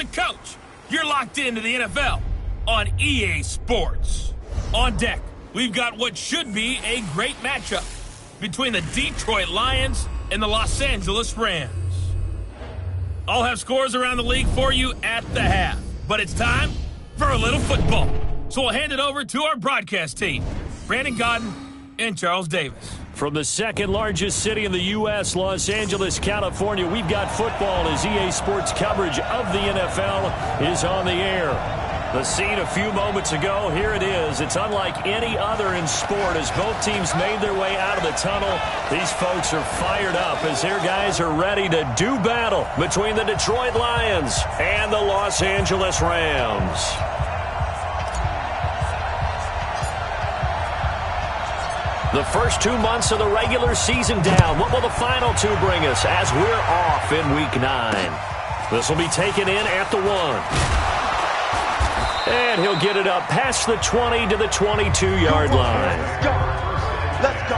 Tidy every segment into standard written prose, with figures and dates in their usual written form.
the coach. You're locked into the NFL on EA Sports. On deck, we've got what should be a great matchup between the Detroit Lions and the Los Angeles Rams. I'll have scores around the league for you at the half, but it's time for a little football. So we'll hand it over to our broadcast team, Brandon Godden and Charles Davis. From the second largest city in the U.S., Los Angeles, California, we've got football as EA Sports coverage of the NFL is on the air. The scene a few moments ago, here it is. It's unlike any other in sport as both teams made their way out of the tunnel. These folks are fired up as their guys are ready to do battle between the Detroit Lions and the Los Angeles Rams. The first 2 months of the regular season down. What will the final two bring us as we're off in Week 9? This will be taken in at the 1. And he'll get it up past the 20 to the 22-yard line. Let's go. Let's go.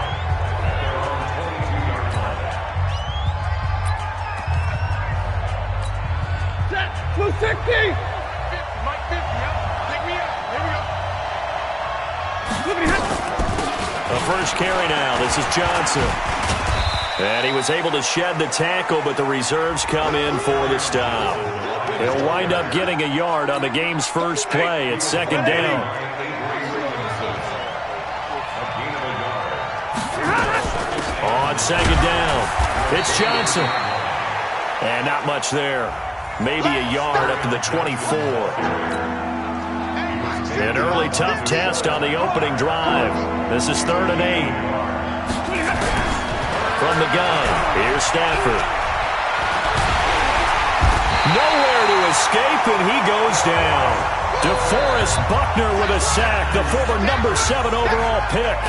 Set. 260. Mike 50, Pick me up. Here we go. The first carry now. This is Johnson. And he was able to shed the tackle, but the reserves come in for the stop. He'll wind up getting a yard on the game's first play. It's second down. On second down, it's Johnson. And not much there. Maybe a yard up to the 24. An early tough test on the opening drive. This is 3rd and 8. From the gun, here's Stafford. Nowhere to escape, and he goes down. DeForest Buckner with a sack, the former number 7 overall pick.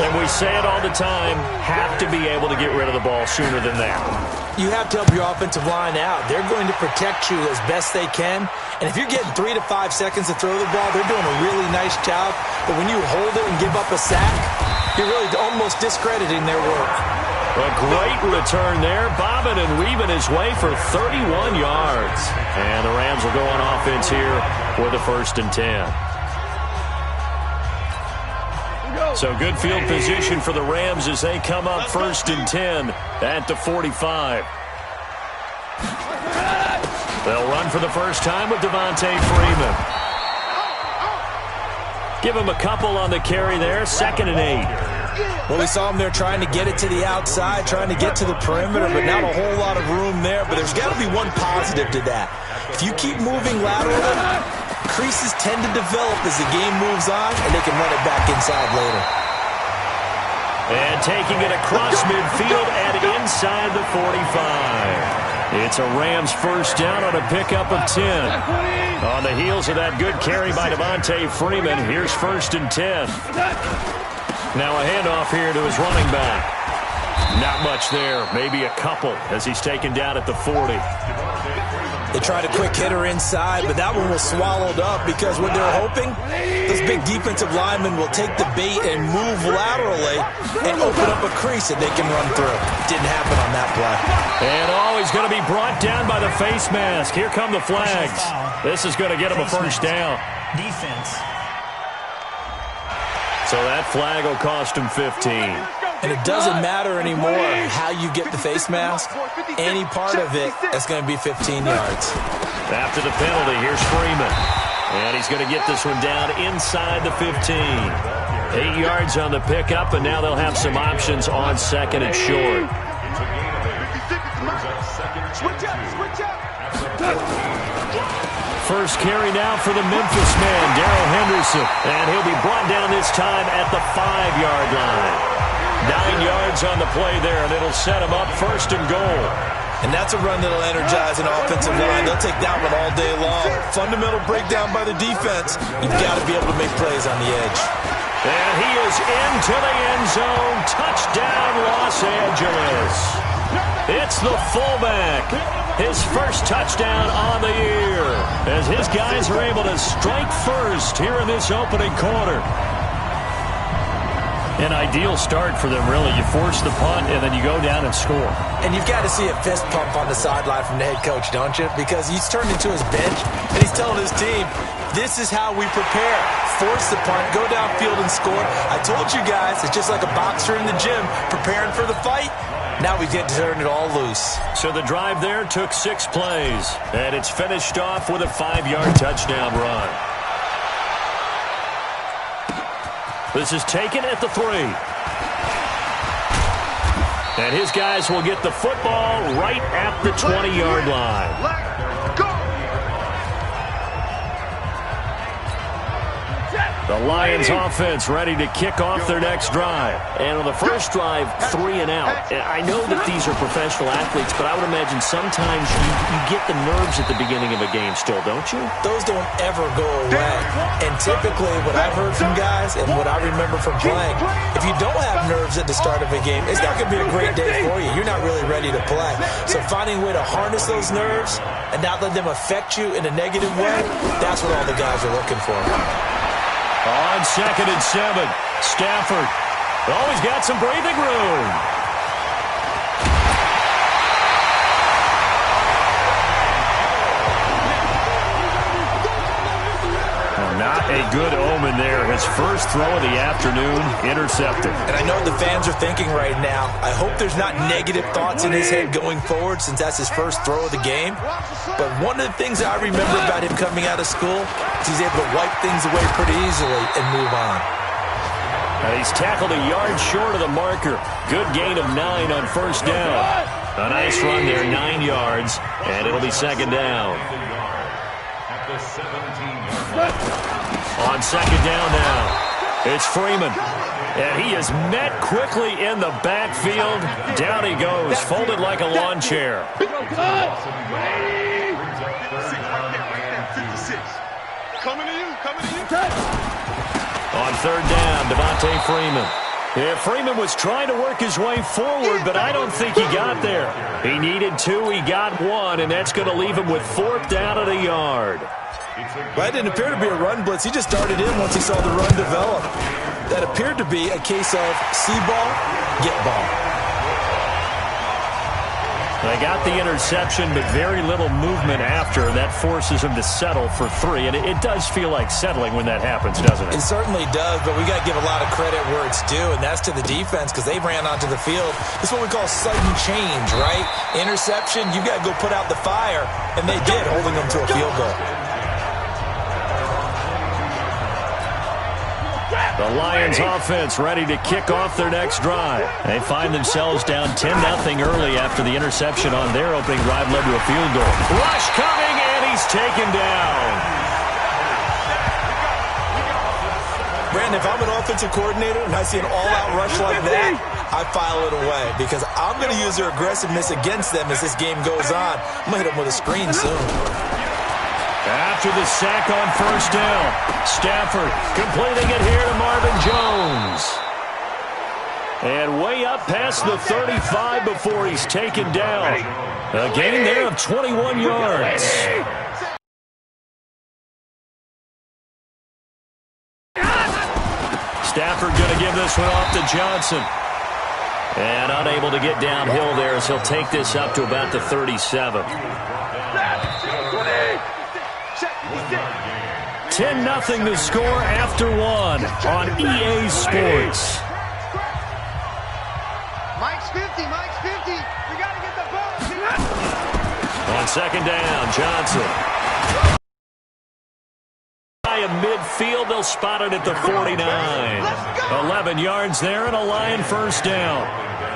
And we say it all the time, have to be able to get rid of the ball sooner than that. You have to help your offensive line out. They're going to protect you as best they can. And if you're getting 3 to 5 seconds to throw the ball, they're doing a really nice job. But when you hold it and give up a sack, you're really almost discrediting their work. A great return there. Bobbing and weaving his way for 31 yards. And the Rams will go on offense here with a 1st and 10. So good field position for the Rams as they come up 1st and 10 at the 45. They'll run for the first time with Devontae Freeman. Give him a couple on the carry there. 2nd and 8. Well, we saw him there trying to get it to the outside, trying to get to the perimeter, but not a whole lot of room there. But there's got to be one positive to that. If you keep moving laterally, creases tend to develop as the game moves on, and they can run it back inside later. And taking it across midfield and inside the 45. It's a Rams first down on a pickup of 10. On the heels of that good carry by Devontae Freeman, here's 1st and 10. Now a handoff here to his running back. Not much there, maybe a couple as he's taken down at the 40. They tried a quick hitter inside, but that one was swallowed up because what they're hoping, those big defensive linemen will take the bait and move laterally and open up a crease that they can run through. Didn't happen on that play. And he's going to be brought down by the face mask. Here come the flags. This is going to get him a first down. Defense. So that flag will cost him 15. And it doesn't matter anymore how you get the face mask. Any part of it is going to be 15 yards. After the penalty, here's Freeman. And he's going to get this one down inside the 15. 8 yards on the pickup, and now they'll have some options on 2nd and short. First carry now for the Memphis man, Darrell Henderson. And he'll be brought down this time at the 5-yard line. 9 yards on the play there, and it'll set him up 1st and goal. And that's a run that'll energize an offensive line. They'll take that one all day long. Fundamental breakdown by the defense. You've got to be able to make plays on the edge. And he is into the end zone. Touchdown, Los Angeles. It's the fullback. His first touchdown on the year as his guys are able to strike first here in this opening quarter. An ideal start for them, really. You force the punt, and then you go down and score. And you've got to see a fist pump on the sideline from the head coach, don't you? Because he's turned into his bench, and he's telling his team, this is how we prepare. Force the punt, go downfield and score. I told you guys, it's just like a boxer in the gym preparing for the fight. Now we get to turn it all loose. So the drive there took 6 plays, and it's finished off with a 5-yard touchdown run. This is taken at the 3. And his guys will get the football right at the 20-yard line. Let's go. The Lions offense ready to kick off their next drive. And on the first drive, 3 and out. And I know that these are professional athletes, but I would imagine sometimes you get the nerves at the beginning of a game still, don't you? Those don't ever go away. And typically what I've heard from guys and what I remember from playing, if you don't have nerves at the start of a game, it's not going to be a great day for you. You're not really ready to play. So finding a way to harness those nerves and not let them affect you in a negative way, that's what all the guys are looking for. On 2nd and 7, Stafford. Oh, he's got some breathing room. Not a good omen there. His first throw of the afternoon, intercepted. And I know what the fans are thinking right now. I hope there's not negative thoughts in his head going forward since that's his first throw of the game. But one of the things that I remember about him coming out of school is he's able to wipe things away pretty easily and move on. He's tackled a yard short of the marker. Good gain of 9 on first down. A nice run there, 9 yards, and it'll be 2nd down. On 2nd down now, it's Freeman. And he is met quickly in the backfield. Down he goes, folded like a lawn chair. On 3rd down, Devontae Freeman. Yeah, Freeman was trying to work his way forward, but I don't think he got there. He needed 2, he got 1, and that's going to leave him with 4th down at a yard. Well, it didn't appear to be a run blitz. He just started in once he saw the run develop. That appeared to be a case of see ball, get ball. They got the interception, but very little movement after. That forces him to settle for 3, and it does feel like settling when that happens, doesn't it? It certainly does, but we got to give a lot of credit where it's due, and that's to the defense because they ran onto the field. This is what we call sudden change, right? Interception, you got to go put out the fire, and they did, holding them to a field goal. The Lions offense ready to kick off their next drive. They find themselves down 10-0 early after the interception on their opening drive led to a field goal. Rush coming, and he's taken down. Brandon, if I'm an offensive coordinator and I see an all-out rush like that, I file it away because I'm going to use their aggressiveness against them as this game goes on. I'm going to hit them with a screen soon. After the sack on first down, Stafford completing it here to Marvin Jones. And way up past the 35 before he's taken down. A gain there of 21 yards. Stafford going to give this one off to Johnson. And unable to get downhill there as he'll take this up to about the 37. 10-0 to score after 1 on EA Sports. Mike's 50. We got to get the ball. On 2nd down, Johnson. By midfield, they'll spot it at the 49. 11 yards there and a Lion first down.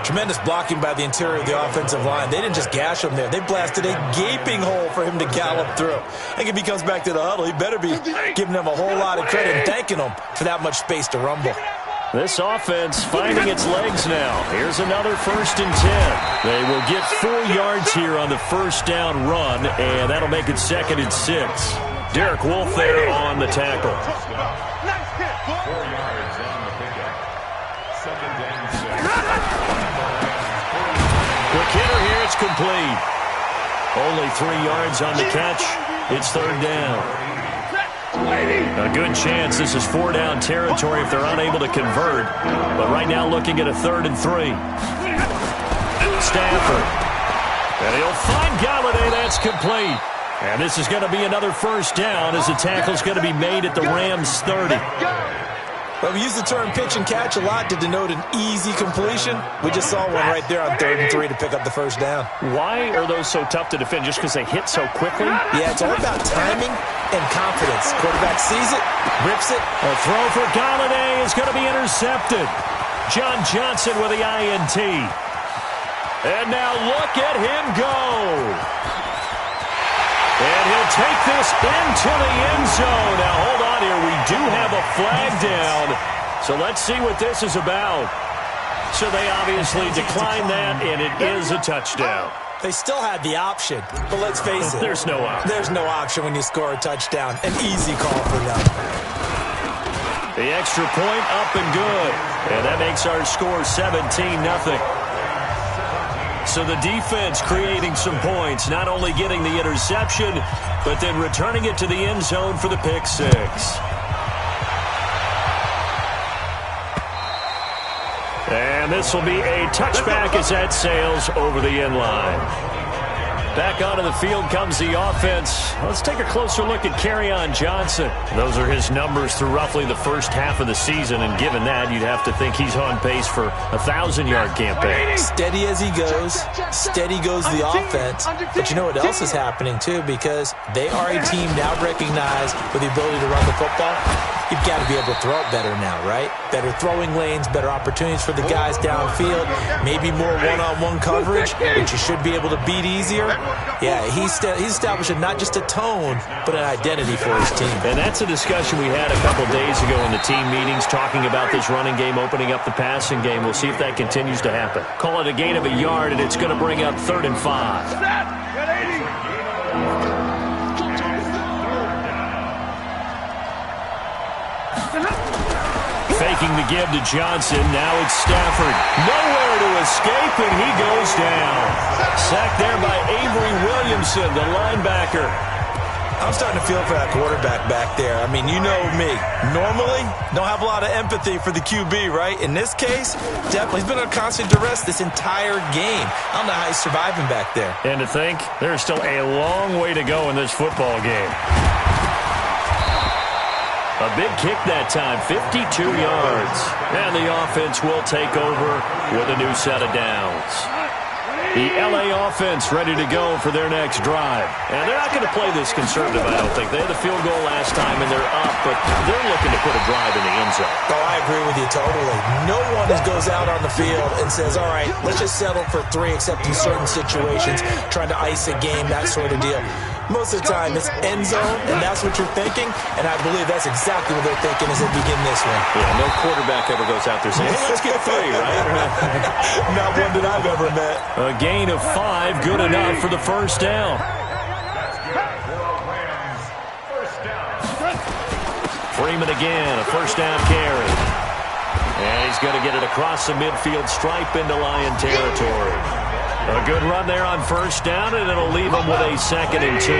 Tremendous blocking by the interior of the offensive line. They didn't just gash him there. They blasted a gaping hole for him to gallop through. I think if he comes back to the huddle, he better be giving them a whole lot of credit and thanking them for that much space to rumble. This offense finding its legs now. Here's another 1st and 10. They will get 4 yards here on the first down run, and that'll make it 2nd and 6. Derek Wolfe there on the tackle. Nice hit, 4 yards on the pickup. 2nd and 6. Quick hitter here, it's complete. Only 3 yards on the catch. It's 3rd down. A good chance this is 4-down territory if they're unable to convert. But right now looking at a 3rd and 3. Stafford. And he'll find Galladay. That's complete. And this is going to be another 1st down as the tackle's going to be made at the Rams' 30. Well, we use the term pitch and catch a lot to denote an easy completion. We just saw one right there on 3rd and 3 to pick up the 1st down. Why are those so tough to defend? Just because they hit so quickly? Yeah, it's all about timing and confidence. Quarterback sees it, rips it. A throw for Galladay is going to be intercepted. John Johnson with the INT. And now look at him go. And he'll take this into the end zone. Now, hold on here. We do have a flag down. So let's see what this is about. So they obviously declined that, and it is a touchdown. They still had the option, but let's face it. There's no option. There's no option when you score a touchdown. An easy call for them. The extra point up and good. And that makes our score 17-0. So the defense creating some points, not only getting the interception, but then returning it to the end zone for the pick 6. And this will be a touchback as that sails over the end line. Back onto the field comes the offense. Let's take a closer look at Kerryon Johnson. Those are his numbers through roughly the first half of the season, and given that, you'd have to think he's on pace for a 1,000-yard campaign. Steady as he goes, steady goes the offense. But you know what else is happening, too, because they are a team now recognized with the ability to run the football. You've got to be able to throw it better now, right? Better throwing lanes, better opportunities for the guys downfield, maybe more one-on-one coverage, which you should be able to beat easier. Yeah, he's establishing not just a tone, but an identity for his team. And that's a discussion we had a couple days ago in the team meetings, talking about this running game, opening up the passing game. We'll see if that continues to happen. Call it a gain of a yard, and it's going to bring up 3rd and 5. Faking the give to Johnson. Now it's Stafford. Nowhere to escape, and he goes down. Sacked there by Avery Williamson, the linebacker. I'm starting to feel for that quarterback back there. I mean, you know me. Normally, don't have a lot of empathy for the QB, right? In this case, definitely. He's been under constant duress this entire game. I don't know how he's surviving back there. And to think, there's still a long way to go in this football game. A big kick that time, 52 yards. And the offense will take over with a new set of downs. The LA offense ready to go for their next drive. And they're not going to play this conservative, I don't think. They had the field goal last time, and they're up, but they're looking to put a drive in the end zone. Oh, I agree with you totally. No one goes out on the field and says, all right, let's just settle for 3, except in certain situations, trying to ice a game, that sort of deal. Most of the time, it's end zone, and that's what you're thinking, and I believe that's exactly what they're thinking as they begin this one. Yeah, no quarterback ever goes out there saying, hey, let's get 3, right? Not one that I've ever met. A gain of 5, good enough for the 1st down. Freeman again, a 1st down carry. And he's going to get it across the midfield stripe into Lion territory. A good run there on 1st down, and it'll leave him with a 2nd and 2.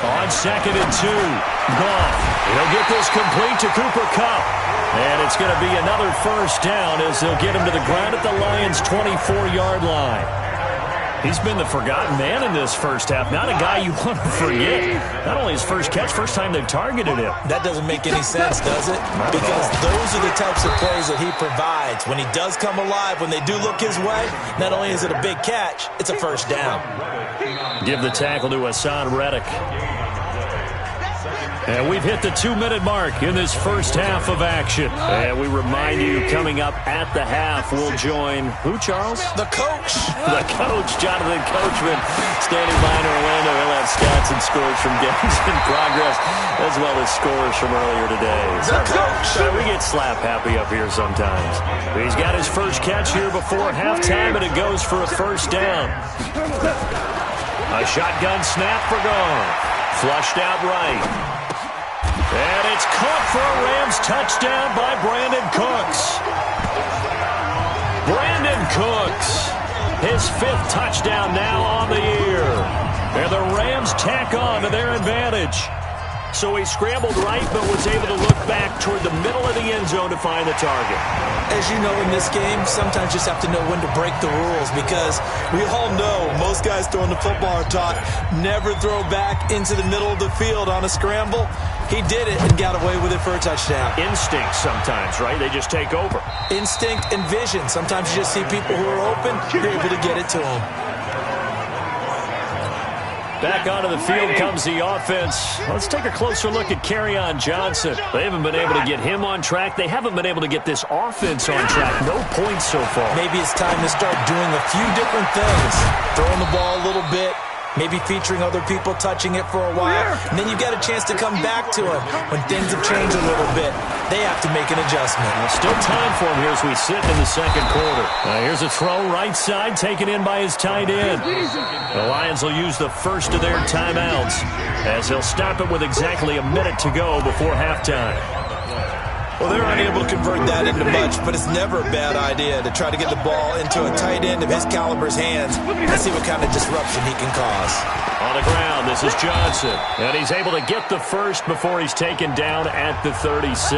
On 2nd and 2, Goff. He'll get this complete to Cooper Kupp. And it's going to be another 1st down as they'll get him to the ground at the Lions' 24-yard line. He's been the forgotten man in this first half. Not a guy you want to forget. Not only his first catch, first time they've targeted him. That doesn't make any sense, does it? Because those are the types of plays that he provides. When he does come alive, when they do look his way, not only is it a big catch, it's a 1st down. Give the tackle to Hassan Reddick. And we've hit the 2-minute mark in this first half of action. And we remind you, coming up at the half, we'll join, who, Charles? The coach. The coach, Jonathan Coachman, standing by in Orlando. He'll have stats and scores from games in progress, as well as scores from earlier today. The coach. We get slap happy up here sometimes. He's got his first catch here before halftime, and it goes for a 1st down. A shotgun snap for Goff. Flushed out right. And it's caught for a Rams touchdown by Brandon Cooks. Brandon Cooks His 5th touchdown now on the year. And the Rams tack on to their advantage. So he scrambled right, but was able to look back toward the middle of the end zone to find the target. As you know, in this game, sometimes you just have to know when to break the rules, because we all know most guys throwing the football are taught never throw back into the middle of the field on a scramble. He did it and got away with it for a touchdown. Instinct sometimes, right? They just take over. Instinct and vision. Sometimes you just see people who are open, you're able to get it to them. Back onto the field comes the offense. Let's take a closer look at Kerryon Johnson. They haven't been able to get him on track. They haven't been able to get this offense on track. No points so far. Maybe it's time to start doing a few different things. Throwing the ball a little bit. Maybe featuring other people touching it for a while. And then you get a chance to come back to him when things have changed a little bit. They have to make an adjustment. Still time for him here as we sit in the second quarter. Here's a throw right side taken in by his tight end. The Lions will use the first of their timeouts as they'll stop it with exactly a minute to go before halftime. Well, they're unable to convert that into much, but it's never a bad idea to try to get the ball into a tight end of his caliber's hands and see what kind of disruption he can cause. On the ground, this is Johnson, and he's able to get the first before he's taken down at the 36.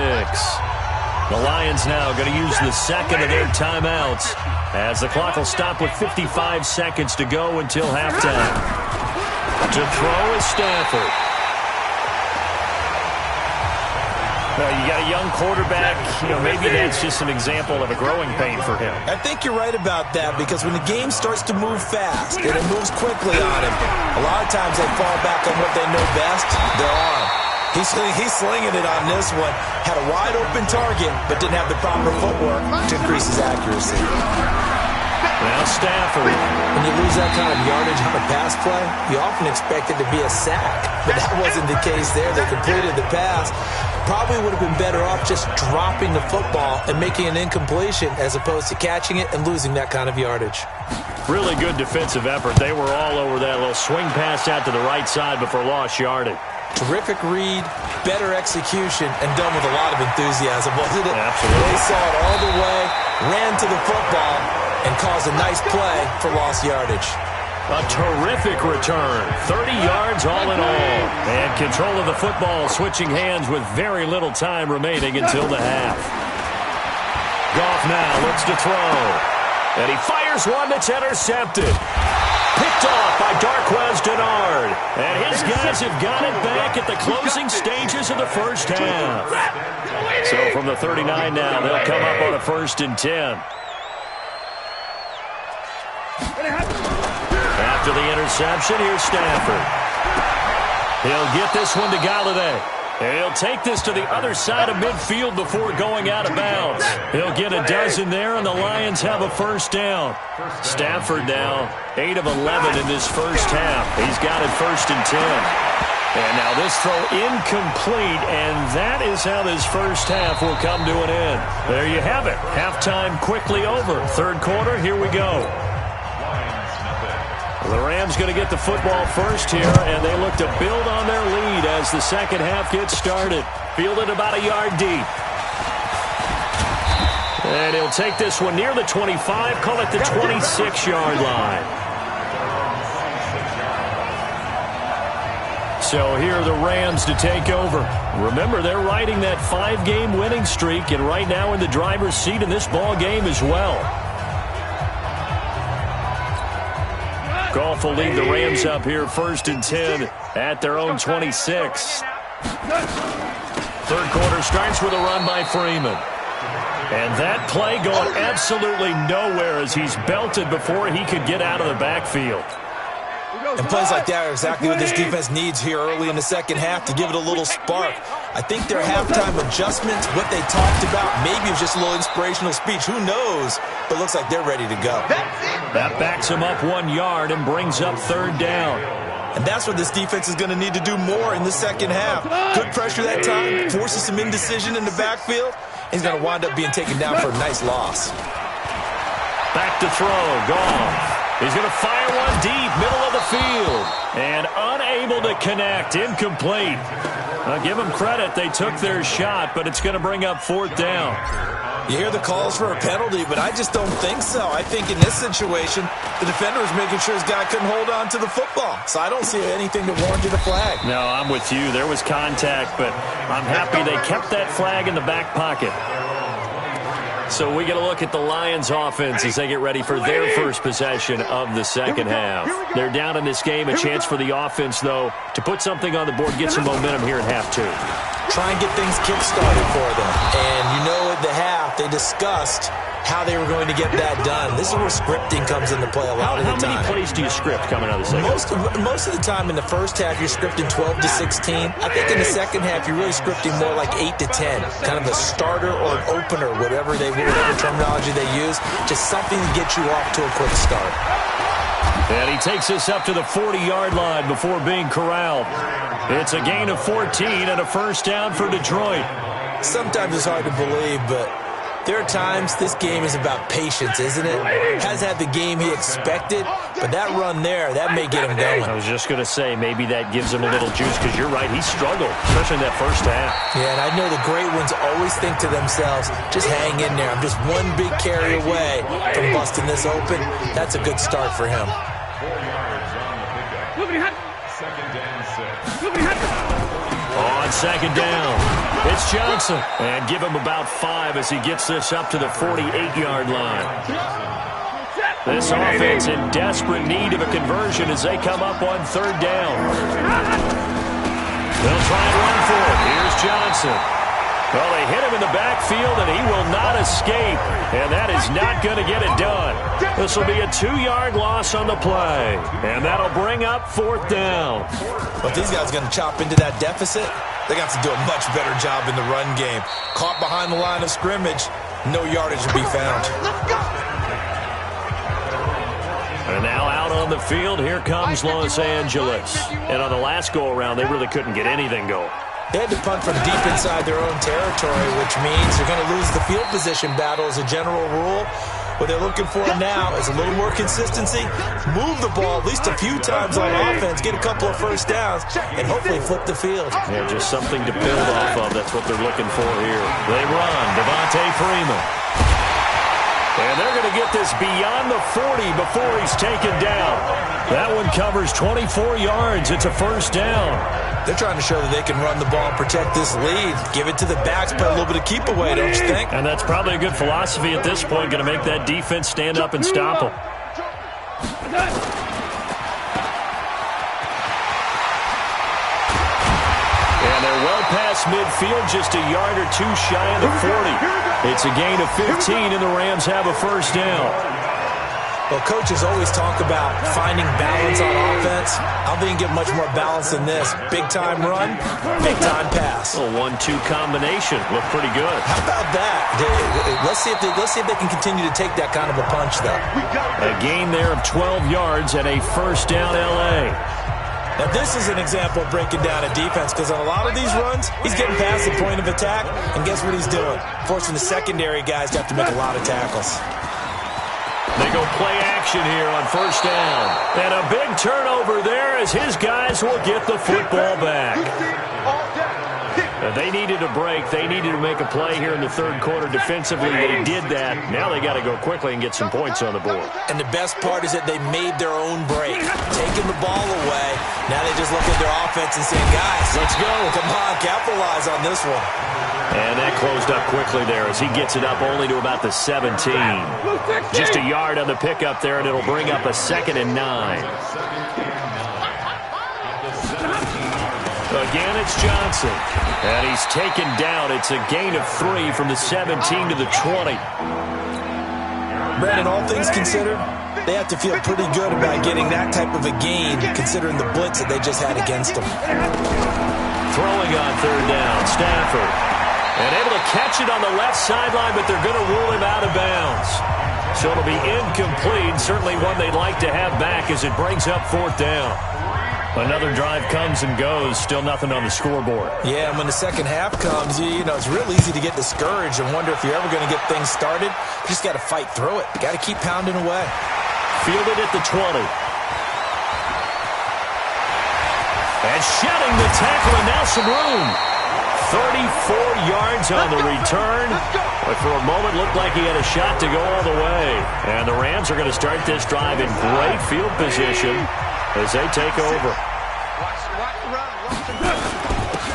The Lions now going to use the second of their timeouts as the clock will stop with 55 seconds to go until halftime. To throw is Stafford. You got a young quarterback. Maybe that's just an example of a growing pain for him. I think you're right about that, because when the game starts to move fast and it moves quickly on him, a lot of times they fall back on what they know best, their arm. He's slinging it on this one. Had a wide open target, but didn't have the proper footwork to increase his accuracy. Now Stafford. When you lose that kind of yardage on a pass play, you often expect it to be a sack. But that wasn't the case there. They completed the pass. Probably would have been better off just dropping the football and making an incompletion as opposed to catching it and losing that kind of yardage. Really good defensive effort. They were all over that little swing pass out to the right side before lost yardage. Terrific read, better execution, and done with a lot of enthusiasm, wasn't it? Absolutely. They saw it all the way, ran to the football, and caused a nice play for lost yardage. A terrific return. 30 yards all in all. And control of the football switching hands with very little time remaining until the half. Goff now looks to throw. And he fires one that's intercepted. Picked off by Darquez Denard. And his guys have got it back at the closing stages of the first half. So from the 39 now, they'll come up on a 1st and 10. After the interception, here's Stafford. He'll get this one to Galladay. And he'll take this to the other side of midfield before going out of bounds. He'll get a dozen there, and the Lions have a first down. Stafford now, 8 of 11 in this first half. He's got it 1st and 10. And now this throw incomplete, and that is how this first half will come to an end. There you have it. Halftime quickly over. Third quarter, here we go. The Rams going to get the football first here, and they look to build on their lead as the second half gets started. Fielded about a yard deep. And he'll take this one near the 25, call it the 26-yard line. So here are the Rams to take over. Remember, they're riding that 5-game winning streak, and right now in the driver's seat in this ball game as well. Goff will lead the Rams up here 1st and 10 at their own 26. Third quarter starts with a run by Freeman. And that play going absolutely nowhere as he's belted before he could get out of the backfield. And plays like that are exactly what this defense needs here early in the second half to give it a little spark. I think their halftime adjustments, what they talked about, maybe it was just a little inspirational speech. Who knows? But looks like they're ready to go. That backs them up 1 yard and brings up 3rd down. And that's what this defense is going to need to do more in the second half. Good pressure that time, forces some indecision in the backfield. He's going to wind up being taken down for a nice loss. Back to throw, Goff. He's going to fire one deep, middle of the field. And unable to connect, incomplete. I'll give them credit. They took their shot, but it's going to bring up 4th down. You hear the calls for a penalty, but I just don't think so. I think in this situation, the defender was making sure his guy couldn't hold on to the football. So I don't see anything to warrant you the flag. No, I'm with you. There was contact, but I'm happy they kept that flag in the back pocket. So we get a look at the Lions offense as they get ready for their first possession of the second half. They're down in this game. A chance for the offense, though, to put something on the board, get some momentum here at half 2. Try and get things kick-started for them. And you know at the half, they discussed how they were going to get that done. This is where scripting comes into play a lot of the time. How many plays do you script coming out of the second half? Most of the time in the first half, you're scripting 12 to 16. I think in the second half, you're really scripting more like 8 to 10. Kind of a starter or an opener, whatever terminology they use. Just something to get you off to a quick start. And he takes us up to the 40-yard line before being corralled. It's a gain of 14 and a first down for Detroit. Sometimes it's hard to believe, but there are times this game is about patience, isn't it? Has had the game he expected, but that run there, that may get him going. I was just going to say, maybe that gives him a little juice, because you're right, he struggled, especially in that first half. Yeah, and I know the great ones always think to themselves, just hang in there. I'm just one big carry away from busting this open. That's a good start for him. 4 yards on the pickup. Second down 6. On second down, it's Johnson. And give him about 5 as he gets this up to the 48-yard line. This offense in desperate need of a conversion as they come up on 3rd down. They'll try and run for it. Here's Johnson. Well, they hit him in the backfield, and he will not escape. And that is not going to get it done. This will be a 2-yard loss on the play. And that'll bring up 4th down. But these guys are going to chop into that deficit. They're going to have to do a much better job in the run game. Caught behind the line of scrimmage, no yardage to be found. And now out on the field, here comes Los Angeles. And on the last go-around, they really couldn't get anything going. They had to punt from deep inside their own territory, which means they're going to lose the field position battle as a general rule. What they're looking for now is a little more consistency, move the ball at least a few times on offense, get a couple of first downs, and hopefully flip the field. Yeah, just something to build off of. That's what they're looking for here. They run. Devontae Freeman. And they're going to get this beyond the 40 before he's taken down. That one covers 24 yards. It's a first down. They're trying to show that they can run the ball and protect this lead. Give it to the backs, play a little bit of keep away, don't you think? And that's probably a good philosophy at this point, going to make that defense stand up and stop them. And they're well past midfield, just a yard or two shy of the 40. It's a gain of 15, and the Rams have a first down. Well, coaches always talk about finding balance on offense. I don't think you get much more balance than this. Big-time run, big-time pass. A 1-2 combination. Looked pretty good. How about that? Let's see if they can continue to take that kind of a punch, though. A gain there of 12 yards and a first down L.A. Now, this is an example of breaking down a defense, because on a lot of these runs, he's getting past the point of attack, and guess what he's doing? Forcing the secondary guys to have to make a lot of tackles. They go play action here on first down. And a big turnover there as his guys will get the football back. They needed a break. They needed to make a play here in the third quarter defensively. They did that. Now they got to go quickly and get some points on the board. And the best part is that they made their own break, taking the ball away. Now they just look at their offense and saying, guys, let's go. Come on, capitalize on this one. And that closed up quickly there as he gets it up only to about the 17. Just a yard on the pickup there, and it'll bring up a 2nd and 9. Again, it's Johnson. And he's taken down. It's a gain of 3 from the 17 to the 20. Brandon, all things considered, they have to feel pretty good about getting that type of a gain, considering the blitz that they just had against them. Throwing on third down, Stafford. And able to catch it on the left sideline, but they're going to rule him out of bounds. So it'll be incomplete. Certainly one they'd like to have back as it brings up 4th down. Another drive comes and goes. Still nothing on the scoreboard. Yeah, and when the second half comes, you know, it's real easy to get discouraged and wonder if you're ever going to get things started. You just got to fight through it. Got to keep pounding away. Fielded at the 20. And shedding the tackle, and now some room. 34 yards on the return. But for a moment, looked like he had a shot to go all the way. And the Rams are going to start this drive in great field position as they take over.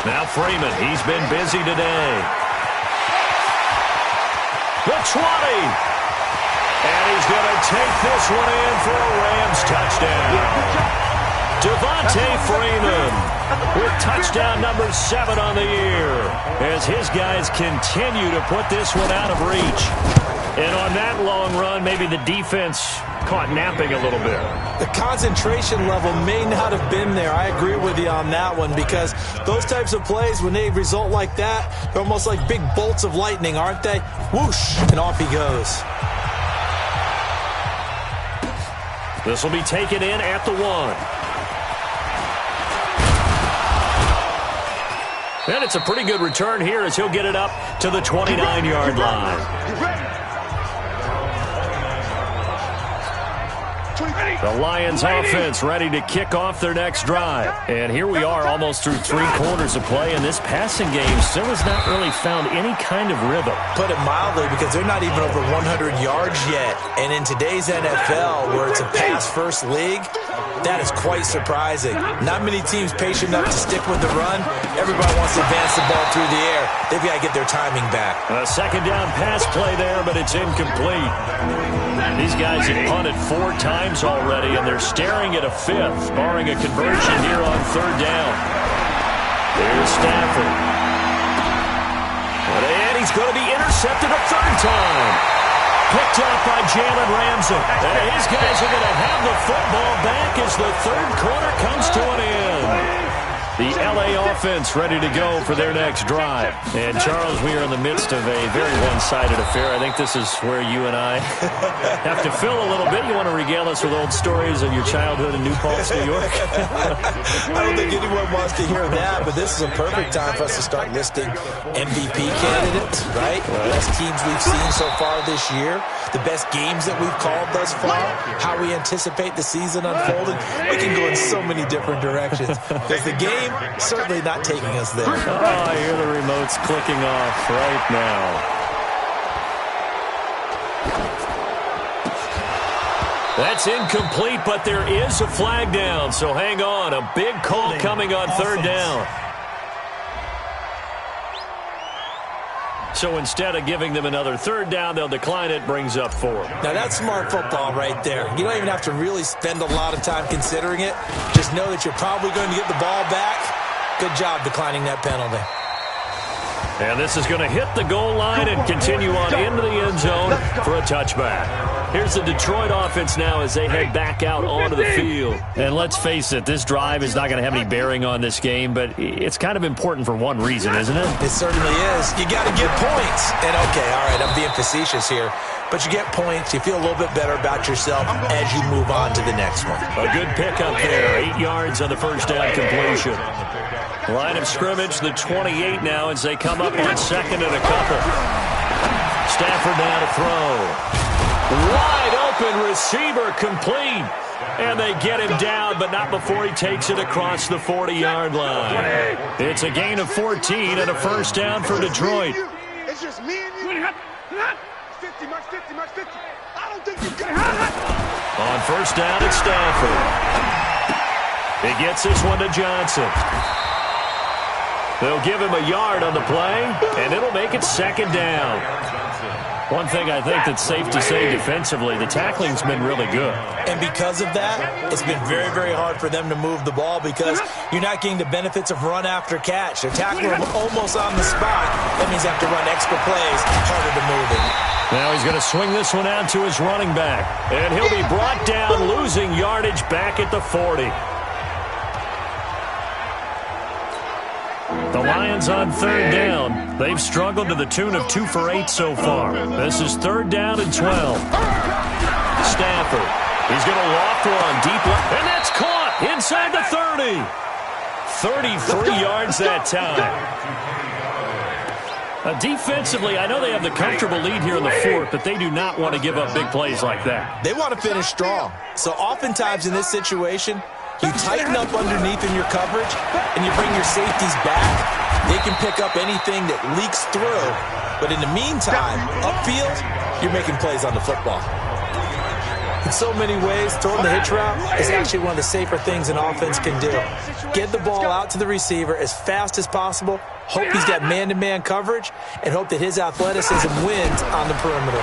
Now Freeman, he's been busy today. The 20. And he's going to take this one in for a Rams touchdown. Devontae Freeman with touchdown number 7 on the year as his guys continue to put this one out of reach. And on that long run, maybe the defense caught napping a little bit. The concentration level may not have been there. I agree with you on that one because those types of plays, when they result like that, they're almost like big bolts of lightning, aren't they? Whoosh, and off he goes. This will be taken in at the 1. And it's a pretty good return here as he'll get it up to the 29-yard line. The Lions offense ready to kick off their next drive. And here we are almost through 3 quarters of play, and this passing game still has not really found any kind of rhythm. Put it mildly, because they're not even over 100 yards yet. And in today's NFL, where it's a pass-first league, that is quite surprising. Not many teams patient enough to stick with the run. Everybody wants to advance the ball through the air. They've got to get their timing back. A second down pass play there, but it's incomplete. These guys have punted 4 times already, and they're staring at a 5th, barring a conversion here on 3rd down. There's Stafford. And he's going to be intercepted a 3rd time. Picked off by Jalen Ramsey. And his guys are going to have the football back as the 3rd quarter comes to an end. The L.A. offense ready to go for their next drive. And, Charles, we are in the midst of a very one-sided affair. I think this is where you and I have to fill a little bit. You want to regale us with old stories of your childhood in New Paltz, New York? I don't think anyone wants to hear that, but this is a perfect time for us to start listing MVP candidates, right? The best teams we've seen so far this year, the best games that we've called thus far, how we anticipate the season unfolding. We can go in so many different directions because the game certainly not taking us there. Oh, I hear the remotes clicking off right now. That's incomplete, but there is a flag down, so hang on. A big call coming on 3rd down. So instead of giving them another 3rd down, they'll decline it, brings up 4. Now that's smart football right there. You don't even have to really spend a lot of time considering it. Just know that you're probably going to get the ball back. Good job declining that penalty. And this is going to hit the goal line and continue on into the end zone for a touchback. Here's the Detroit offense now as they head back out onto the field. And let's face it, this drive is not going to have any bearing on this game, but it's kind of important for one reason, isn't it? It certainly is. You got to get points. And okay, all right, I'm being facetious here. But you get points, you feel a little bit better about yourself as you move on to the next one. A good pickup there, 8 yards on the first down completion. Line of scrimmage, the 28 now as they come up on 2nd and a couple. Stafford now to throw. Wide open receiver complete. And they get him down, but not before he takes it across the 40-yard line. It's a gain of 14 and a first down for Detroit. It's just me and you. 50, march 50, march 50. I don't think you can. On first down, it's Stafford. He gets this one to Johnson. They'll give him a yard on the play, and it'll make it 2nd down. One thing I think that's safe to say defensively, the tackling's been really good. And because of that, it's been very, very hard for them to move the ball because you're not getting the benefits of run after catch. They're tackling him almost on the spot. That means they have to run extra plays, harder to move him. Now he's going to swing this one out to his running back. And he'll be brought down, losing yardage back at the 40. The Lions on 3rd down. They've struggled to the tune of 2 for 8 so far. This is 3rd down and 12. Stafford. He's going to loft one deep left. And that's caught inside the 30. 33 yards that time. Defensively, I know they have the comfortable lead here in the 4th, but they do not want to give up big plays like that. They want to finish strong. So oftentimes in this situation, You tighten up underneath in your coverage, and you bring your safeties back. They can pick up anything that leaks through. But in the meantime, upfield, you're making plays on the football. In so many ways, throwing the hitch route is actually one of the safer things an offense can do. Get the ball out to the receiver as fast as possible, hope he's got man-to-man coverage, and hope that his athleticism wins on the perimeter.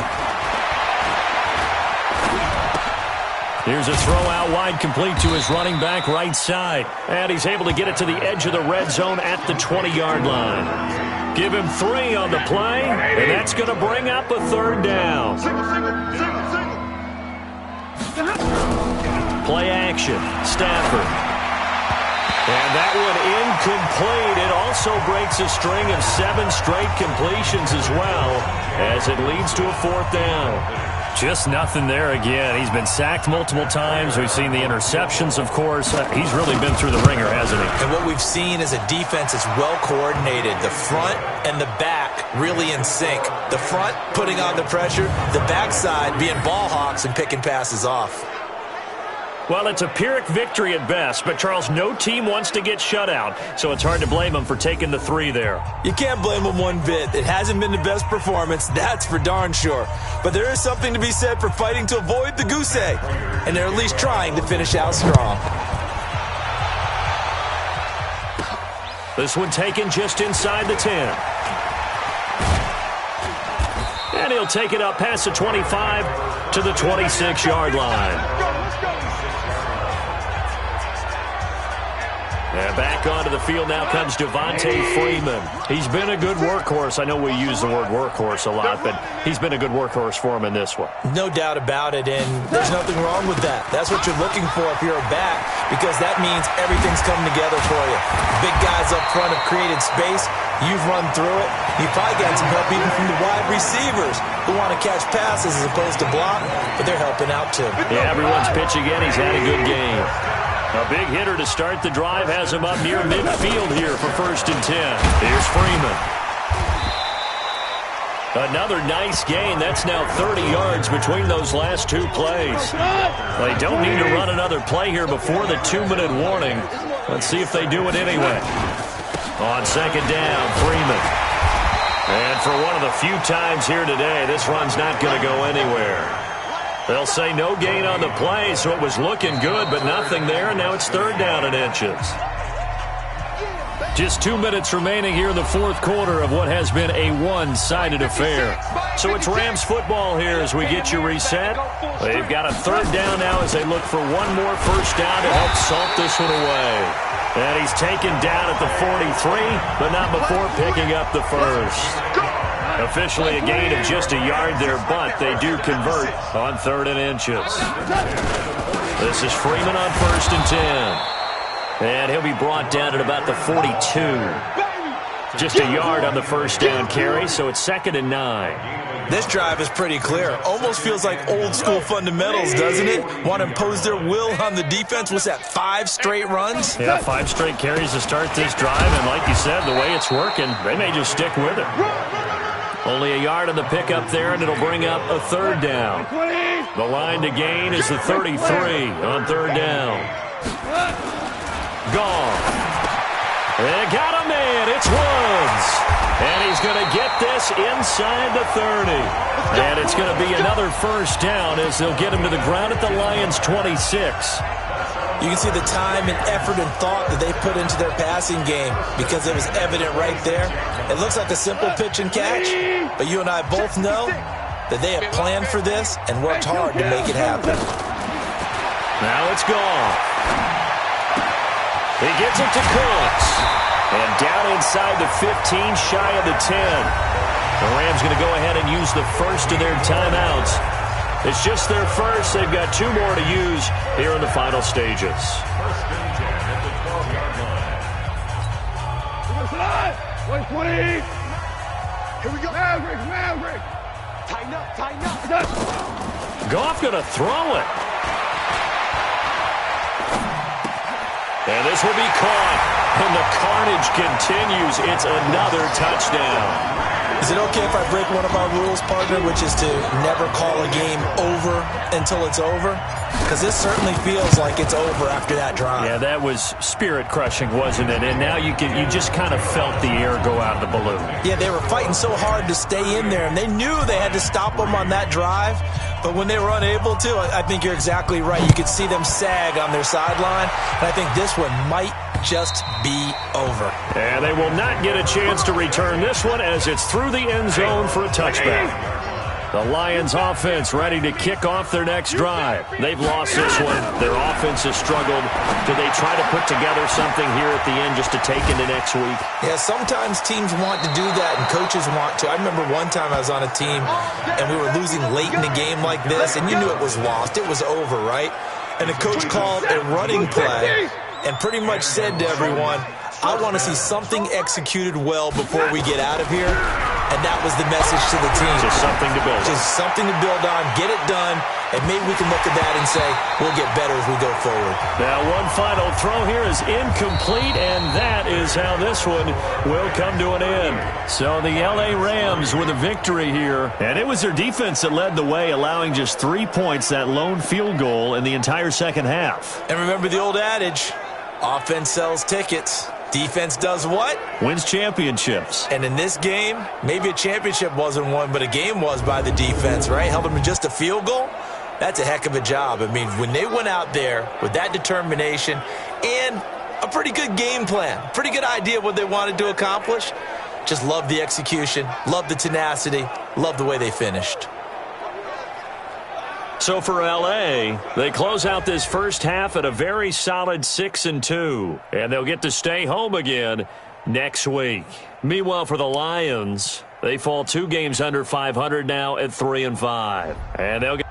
Here's a throw out wide, complete to his running back right side. And he's able to get it to the edge of the red zone at the 20-yard line. Give him 3 on the play, and that's going to bring up a third down. Play action, Stafford. And that one incomplete. It also breaks a string of 7 straight completions as well, as it leads to a 4th down. Just nothing there again. He's been sacked multiple times. We've seen the interceptions, of course. He's really been through the ringer, hasn't he? And what we've seen is a defense that's well coordinated. The front and the back really in sync. The front putting on the pressure, the backside being ball hawks and picking passes off. Well, it's a Pyrrhic victory at best, but, Charles, no team wants to get shut out, so it's hard to blame them for taking the 3 there. You can't blame them one bit. It hasn't been the best performance, that's for darn sure. But there is something to be said for fighting to avoid the goose egg, and they're at least trying to finish out strong. This one taken just inside the 10. And he'll take it up past the 25 to the 26-yard line. And back onto the field now comes Devontae Freeman. He's been a good workhorse. I know we use the word workhorse a lot, but he's been a good workhorse for him in this one. No doubt about it, and there's nothing wrong with that. That's what you're looking for if you're a back, because that means everything's coming together for you. Big guys up front have created space. You've run through it. You've probably got some help even from the wide receivers who want to catch passes as opposed to block, but they're helping out too. Yeah, everyone's pitching in. He's had a good game. A big hitter to start the drive has him up near midfield here for 1st and 10. Here's Freeman. Another nice gain. That's now 30 yards between those last 2 plays. They don't need to run another play here before the 2-minute warning. Let's see if they do it anyway. On 2nd down, Freeman. And for one of the few times here today, this run's not going to go anywhere. They'll say no gain on the play, so it was looking good, but nothing there. Now it's 3rd down and inches. Just 2 minutes remaining here in the 4th quarter of what has been a one-sided affair. So it's Rams football here as we get you reset. They've got a 3rd down now as they look for one more 1st down to help salt this one away. And he's taken down at the 43, but not before picking up the 1st. Officially a gain of just a yard there, but they do convert on 3rd and inches. This is Freeman on 1st and 10. And he'll be brought down at about the 42. Just a yard on the 1st down carry, so it's 2nd and 9. This drive is pretty clear. Almost feels like old school fundamentals, doesn't it? Want to impose their will on the defense. What's that, 5 straight runs? Yeah, 5 straight carries to start this drive, and like you said, the way it's working, they may just stick with it. Only a yard on the pickup there, and it'll bring up a 3rd down. The line to gain is the 33 on 3rd down. Gone. They got a man. It's Woods. And he's going to get this inside the 30. And it's going to be another 1st down as they'll get him to the ground at the Lions' 26. You can see the time and effort and thought that they put into their passing game because it was evident right there. It looks like a simple pitch and catch, but you and I both know that they have planned for this and worked hard to make it happen. Now it's gone. He gets it to Cooks. And down inside the 15, shy of the 10. The Rams going to go ahead and use the 1st of their timeouts. It's just their 1st. They've got 2 more to use here in the final stages. Here we go. Maverick. Tighten up. Goff going to throw it. And this will be caught. And the carnage continues. It's another touchdown. Is it okay if I break one of our rules, partner, which is to never call a game over until it's over? Because this certainly feels like it's over after that drive. Yeah, that was spirit-crushing, wasn't it? And now you just kind of felt the air go out of the balloon. Yeah, they were fighting so hard to stay in there, and they knew they had to stop them on that drive. But when they were unable to, I think you're exactly right. You could see them sag on their sideline, and I think this one might just be over. And they will not get a chance to return this one as it's through the end zone for a touchback. The Lions offense ready to kick off their next drive. They've lost this one. Their offense has struggled. Do they try to put together something here at the end just to take into next week? Yeah, sometimes teams want to do that and coaches want to. I remember one time I was on a team and we were losing late in the game like this, and you knew it was lost. It was over, right? And the coach called a running play and pretty much said to everyone, I want to see something executed well before we get out of here. And that was the message to the team. Just something to build on. Just something to build on, get it done, and maybe we can look at that and say, we'll get better as we go forward. Now, one final throw here is incomplete, and that is how this one will come to an end. So the L.A. Rams with a victory here, and it was their defense that led the way, allowing just 3 points, that lone field goal in the entire second half. And remember the old adage, offense sells tickets. Defense does what? Wins championships. And in this game, maybe a championship wasn't won, but a game was by the defense, right? Held them to just a field goal. That's a heck of a job. I mean, when they went out there with that determination and a pretty good game plan, pretty good idea of what they wanted to accomplish, just love the execution, love the tenacity, love the way they finished. So for L.A., they close out this first half at a very solid 6-2, and they'll get to stay home again next week. Meanwhile, for the Lions, they fall 2 games under 500 now at 3-5, and they'll get